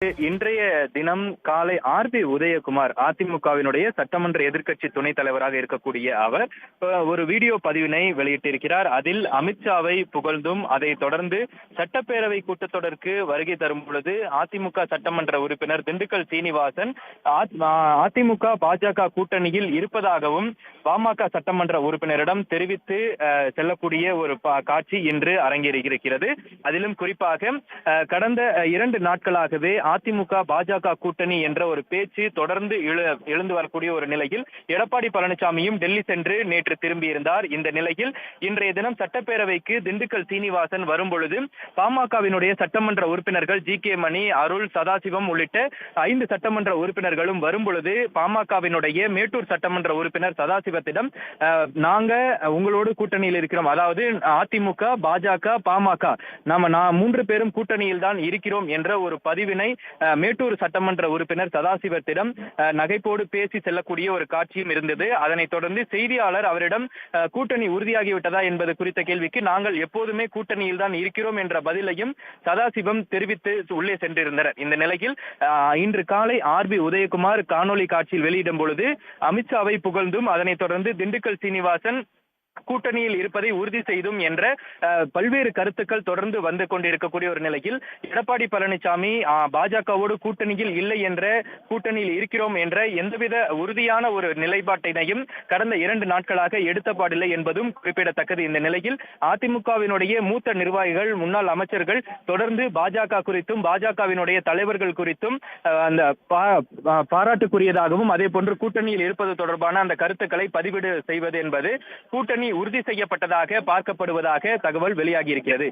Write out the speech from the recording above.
இன்றைய தினம் காலை ஆர்.பி. உதயகுமார் அதிமுகவினுடைய சட்டமன்ற எதிர்க்கட்சி துணைத் தலைவராக இருக்கக்கூடிய அவர் ஒரு வீடியோ பதிவினை வெளியிட்டிருக்கிறார். அதில் அமித்ஷாவை புகழ்ந்தும் அதை தொடர்ந்து சட்டப்பேரவை கூட்டத்தொடருக்கு வருகை தரும் பொழுது அதிமுக சட்டமன்ற உறுப்பினர் திண்டுக்கல் சீனிவாசன் அதிமுக பாஜக கூட்டணியில் இருப்பதாகவும் பாமக சட்டமன்ற உறுப்பினரிடம் தெரிவித்து செல்லக்கூடிய ஒரு காட்சி இன்று அரங்கேறியிருக்கிறது. அதிலும் குறிப்பாக கடந்த 2 நாட்களாகவே அதிமுக பாஜக கூட்டணி என்ற ஒரு பேச்சு தொடர்ந்து எழுந்து வரக்கூடிய ஒரு நிலையில் எடப்பாடி பழனிசாமியும் டெல்லி சென்று நேற்று திரும்பியிருந்தார். இந்த நிலையில் இன்றைய தினம் சட்டப்பேரவைக்கு திண்டுக்கல் சீனிவாசன் வரும்பொழுது பாமகவினுடைய சட்டமன்ற உறுப்பினர்கள் ஜி.கே. மணி, அருள், சதாசிவம் உள்ளிட்ட 5 சட்டமன்ற உறுப்பினர்களும் வரும்பொழுது பாமகவினுடைய மேட்டூர் சட்டமன்ற உறுப்பினர் சதாசிவத்திடம் நாங்க உங்களோடு கூட்டணியில் இருக்கிறோம், அதாவது அதிமுக, பாஜக, பாமக நாம 3 பேரும் கூட்டணியில் தான் இருக்கிறோம் என்ற ஒரு பதிவினை மேட்டூர் சட்டமன்ற உறுப்பினர் சதாசிவத்திடம் நகைப்போடு பேசி செல்லக்கூடிய ஒரு காட்சியும் இருந்தது. அதனைத் தொடர்ந்து செய்தியாளர் அவரிடம் கூட்டணி உறுதியாகிவிட்டதா என்பது குறித்த கேள்விக்கு நாங்கள் எப்போதுமே கூட்டணியில் தான் இருக்கிறோம் என்ற பதிலையும் சதாசிவம் தெரிவித்து உள்ளே சென்றிருந்தனர். இந்த நிலையில் இன்று காலை ஆர்.பி. உதயகுமார் காணொலி காட்சியில் வெளியிடும் பொழுது அமித்ஷாவை புகழ்ந்தும் அதனைத் தொடர்ந்து திண்டுக்கல் சீனிவாசன் கூட்டணியில் இருப்பதை உறுதி செய்தும் என்ற பல்வேறு கருத்துக்கள் தொடர்ந்து வந்து கொண்டிருக்கக்கூடிய ஒரு நிலையில் எடப்பாடி பழனிசாமி பாஜகவோடு கூட்டணியில் இல்லை என்ற, கூட்டணியில் இருக்கிறோம் என்ற எந்தவித உறுதியான ஒரு நிலைப்பாட்டினையும் கடந்த 2 நாட்களாக எடுத்தபாடில்லை என்பதும் குறிப்பிடத்தக்கது. இந்த நிலையில் அதிமுகவினுடைய மூத்த நிர்வாகிகள், முன்னாள் அமைச்சர்கள் தொடர்ந்து பாஜக குறித்தும் பாஜகவினுடைய தலைவர்கள் குறித்தும் அந்த பாராட்டுக்குரியதாகவும் அதே போன்று கூட்டணியில் இருப்பது தொடர்பான அந்த கருத்துக்களை பதிவிடு செய்வது என்பது கூட்டணி உறுதி செய்யப்பட்டதாக பார்க்கப்படுவதாக தகவல் வெளியாகி இருக்கிறது.